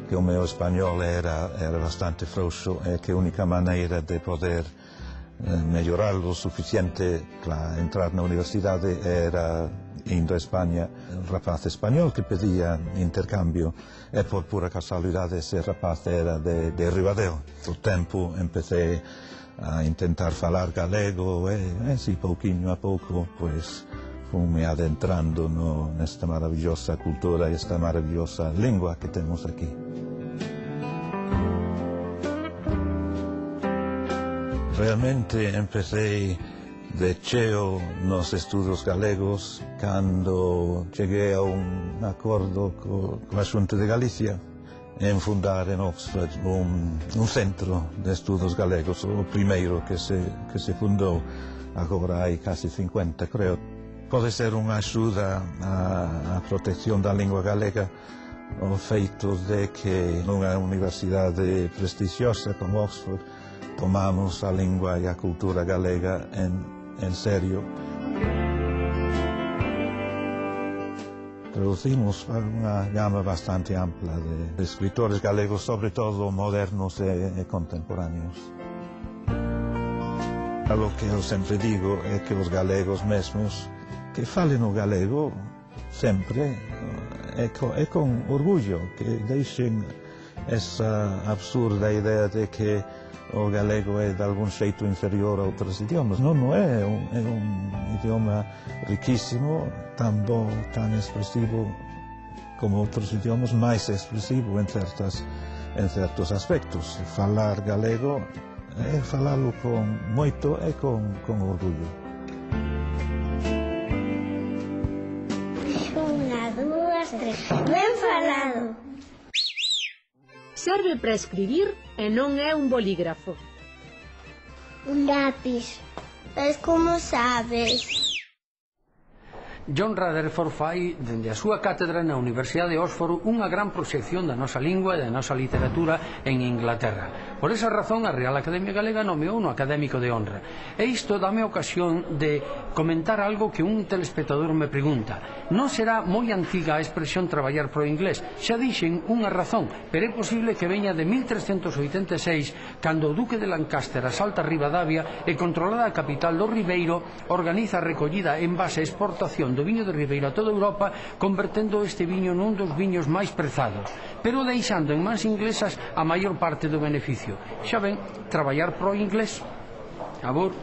que o meu espanhol era bastante frouxo e que a única maneira de poder mellorar o suficiente para entrar na universidade era indo a España. Un rapaz español que pedía intercambio e por pura casualidade ese rapaz era de Ribadeo. O tempo empecé a intentar falar galego e si pouquinho a pouco pois fume adentrando nesta maravillosa cultura e esta maravillosa lingua que temos aquí. Realmente empecé de cheo nos estudos galegos cando cheguei a un acordo coa Xunta de Galicia en fundar en Oxford un centro de estudos galegos, o primeiro que se fundou agora hai casi 50, creo. Pode ser unha axuda á protección da lingua galega o feito de que nunha universidade prestixiosa como Oxford tomamos a lingua e a cultura galega en serio. Traducimos unha gama bastante ampla de escritores galegos, sobre todo modernos e contemporáneos. Algo que eu sempre digo é que os galegos mesmos que falen o galego sempre é con orgullo, que deixen esa absurda idea de que o galego é de algún xeito inferior a outros idiomas. Non é un idioma riquísimo, tan bo, tan expresivo como outros idiomas, máis expresivo en certos aspectos. Falar galego é falalo con moito e con orgullo. Unha, dúas, tres. Ben falado. Serve para escribir e non é un bolígrafo. Un lápiz. Ves como sabes? John Rutherford fai, dende a súa cátedra na Universidade de Oxford, unha gran proxección da nosa lingua e da nosa literatura en Inglaterra. Por esa razón, a Real Academia Galega nomeou no académico de honra. E isto dame a ocasión de comentar algo que un telespectador me pregunta. Non será moi antiga a expresión traballar pro inglés? Xa dixen unha razón, pero é posible que veña de 1386, cando o duque de Lancaster asalta Ribadavia e, controlada a capital do Ribeiro, organiza a recollida en base a exportación do viño de Ribeiro a toda Europa, convertendo este viño nun dos viños máis prezados, pero deixando en mans inglesas a maior parte do beneficio. Xa ven, traballar pro inglés. Abur.